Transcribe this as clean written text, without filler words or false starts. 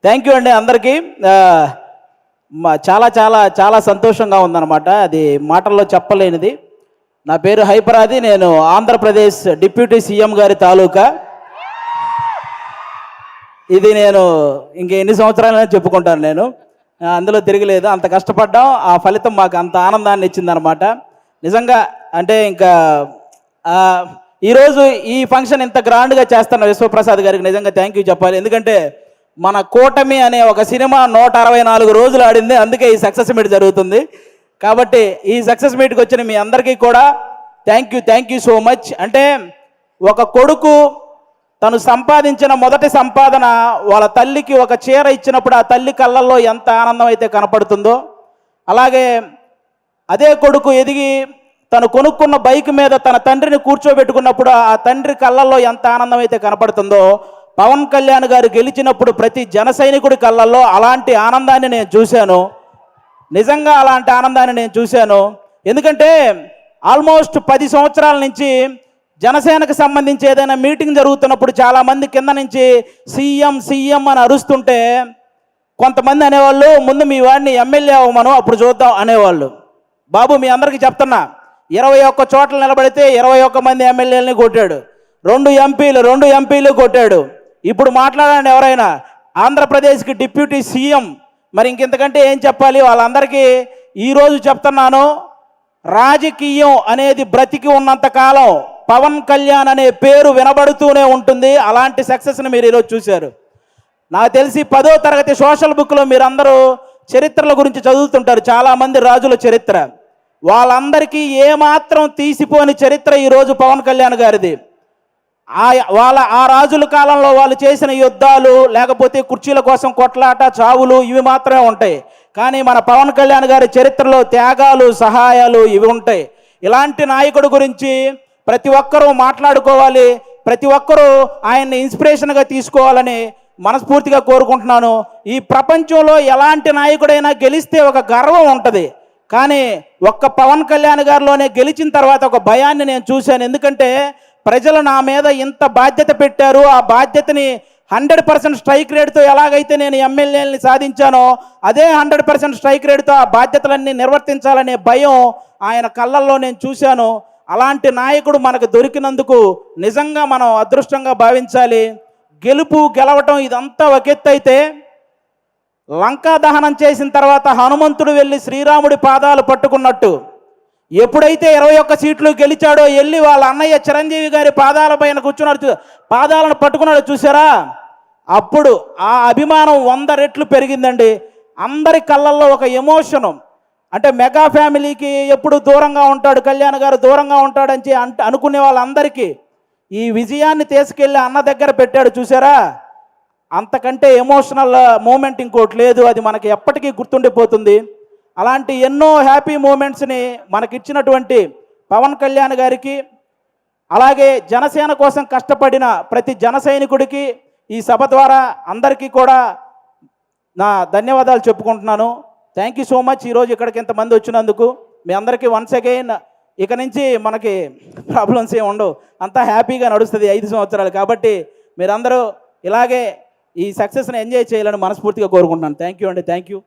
Thank you అండి అందరికీ. చాలా చాలా చాలా సంతోషంగా ఉందన్నమాట, అది మాటల్లో చెప్పలేనిది. నా పేరు హైపరాది, నేను ఆంధ్రప్రదేశ్ డిప్యూటీ సీఎం గారి తాలూకా. ఇది నేను ఇంక ఎన్ని సంవత్సరాలైనా చెప్పుకుంటాను, నేను అందులో తిరగలేదు. అంత కష్టపడ్డాం, ఆ ఫలితం మాకు అంత ఆనందాన్ని ఇచ్చిందనమాట. నిజంగా అంటే ఇంకా ఈరోజు ఈ ఫంక్షన్ ఇంత గ్రాండ్గా చేస్తున్న విశ్వప్రసాద్ గారికి నిజంగా థ్యాంక్ యూ చెప్పాలి. ఎందుకంటే మన కూటమి అనే ఒక సినిమా 164 రోజులు ఆడింది, అందుకే ఈ సక్సెస్ మీట్ జరుగుతుంది. కాబట్టి ఈ సక్సెస్ మీట్కి వచ్చిన మీ అందరికీ కూడా థ్యాంక్ యూ సో మచ్. అంటే ఒక కొడుకు తను సంపాదించిన మొదటి సంపాదన వాళ్ళ తల్లికి ఒక చీర ఇచ్చినప్పుడు ఆ తల్లి కళ్ళల్లో ఎంత ఆనందం అయితే కనపడుతుందో, అలాగే అదే కొడుకు ఎదిగి తను కొనుక్కున్న బైక్ మీద తన తండ్రిని కూర్చోబెట్టుకున్నప్పుడు ఆ తండ్రి కళ్ళల్లో ఎంత ఆనందం అయితే కనపడుతుందో, పవన్ కళ్యాణ్ గారు గెలిచినప్పుడు ప్రతి జన సైనికుడి కళ్ళల్లో అలాంటి ఆనందాన్ని నేను చూశాను. నిజంగా అలాంటి ఆనందాన్ని నేను చూశాను. ఎందుకంటే ఆల్మోస్ట్ 10 సంవత్సరాల నుంచి జనసేనకు సంబంధించి ఏదైనా మీటింగ్ జరుగుతున్నప్పుడు చాలామంది కింద నుంచి సీఎం అని అరుస్తుంటే కొంతమంది అనేవాళ్ళు, ముందు మీ వాడిని ఎమ్మెల్యే అవ్వమను అప్పుడు చూద్దాం అనేవాళ్ళు. బాబు మీ అందరికీ చెప్తున్నా, 21 చోట్ల నిలబడితే 21 మంది ఎమ్మెల్యేలని కొట్టాడు, 2 ఎంపీలు కొట్టాడు. ఇప్పుడు మాట్లాడండి ఎవరైనా, ఆంధ్రప్రదేశ్కి డిప్యూటీ సీఎం, మరి ఇంకెంతకంటే ఏం చెప్పాలి వాళ్ళందరికీ. ఈరోజు చెప్తున్నాను, రాజకీయం అనేది బ్రతికి ఉన్నంత కాలం పవన్ కళ్యాణ్ అనే పేరు వినబడుతూనే ఉంటుంది. అలాంటి సక్సెస్ని మీరు ఈరోజు చూశారు. నాకు తెలిసి 10వ తరగతి సోషల్ బుక్లో మీరందరూ చరిత్రల గురించి చదువుతుంటారు, చాలామంది రాజుల చరిత్ర. వాళ్ళందరికీ ఏమాత్రం తీసిపోని చరిత్ర ఈరోజు పవన్ కళ్యాణ్ గారిది. ఆ రాజుల కాలంలో వాళ్ళు చేసిన యుద్ధాలు, లేకపోతే కుర్చీల కోసం కొట్లాట, చావులు ఇవి మాత్రమే ఉంటాయి. కానీ మన పవన్ కళ్యాణ్ గారి చరిత్రలో త్యాగాలు, సహాయాలు ఇవి ఉంటాయి. ఇలాంటి నాయకుడి గురించి ప్రతి ఒక్కరూ మాట్లాడుకోవాలి, ప్రతి ఒక్కరూ ఆయన్ని ఇన్స్పిరేషన్గా తీసుకోవాలని మనస్ఫూర్తిగా కోరుకుంటున్నాను. ఈ ప్రపంచంలో ఎలాంటి నాయకుడైనా గెలిస్తే ఒక గర్వం ఉంటుంది, కానీ ఒక్క పవన్ కళ్యాణ్ గారిలోనే గెలిచిన తర్వాత ఒక భయాన్ని నేను చూశాను. ఎందుకంటే ప్రజలు నా మీద ఇంత బాధ్యత పెట్టారు, ఆ బాధ్యతని 100% స్ట్రైక్ రేట్తో ఎలాగైతే నేను ఎమ్మెల్యేలని సాధించానో అదే 100% స్ట్రైక్ రేట్తో ఆ బాధ్యతలన్నీ నిర్వర్తించాలనే భయం ఆయన కళ్ళల్లో నేను చూశాను. అలాంటి నాయకుడు మనకు దొరికినందుకు నిజంగా మనం అదృష్టంగా భావించాలి. గెలవటం ఇదంతా ఒక ఎత్తు అయితే, లంకా దహనం చేసిన తర్వాత హనుమంతుడు వెళ్ళి శ్రీరాముడి పాదాలు పట్టుకున్నట్టు ఎప్పుడైతే 21 సీట్లు గెలిచాడో వెళ్ళి వాళ్ళ అన్నయ్య చిరంజీవి గారి పాదాల పైన కూర్చున్నాడు, పాదాలను పట్టుకున్నాడు చూసారా, అప్పుడు ఆ అభిమానం 100 రెట్లు పెరిగిందండి. అందరి కళ్ళల్లో ఒక ఎమోషను. అంటే మెగా ఫ్యామిలీకి ఎప్పుడు దూరంగా ఉంటాడు కళ్యాణ్ గారు, దూరంగా ఉంటాడని అనుకునే వాళ్ళందరికీ ఈ విజయాన్ని తీసుకెళ్ళి అన్న దగ్గర పెట్టాడు చూసారా, అంతకంటే ఎమోషనల్ మూమెంట్ ఇంకోటి లేదు. అది మనకి ఎప్పటికీ గుర్తుండిపోతుంది. అలాంటి ఎన్నో హ్యాపీ మూమెంట్స్ని మనకిచ్చినటువంటి పవన్ కళ్యాణ్ గారికి, అలాగే జనసేన కోసం కష్టపడిన ప్రతి జన సైనికుడికి ఈ సభ ద్వారా అందరికీ కూడా నా ధన్యవాదాలు చెప్పుకుంటున్నాను. Thank you so much. ఈరోజు ఇక్కడికి ఇంతమంది వచ్చినందుకు మీ అందరికీ వన్స్ అగైన్. ఇక నుంచి మనకి ప్రాబ్లమ్స్ ఏమి ఉండవు, అంతా హ్యాపీగా నడుస్తుంది 5 సంవత్సరాలు. కాబట్టి మీరందరూ ఇలాగే ఈ సక్సెస్ని ఎంజాయ్ చేయాలని మనస్ఫూర్తిగా కోరుకుంటున్నాను. థ్యాంక్ యూ అండి, థ్యాంక్ యూ.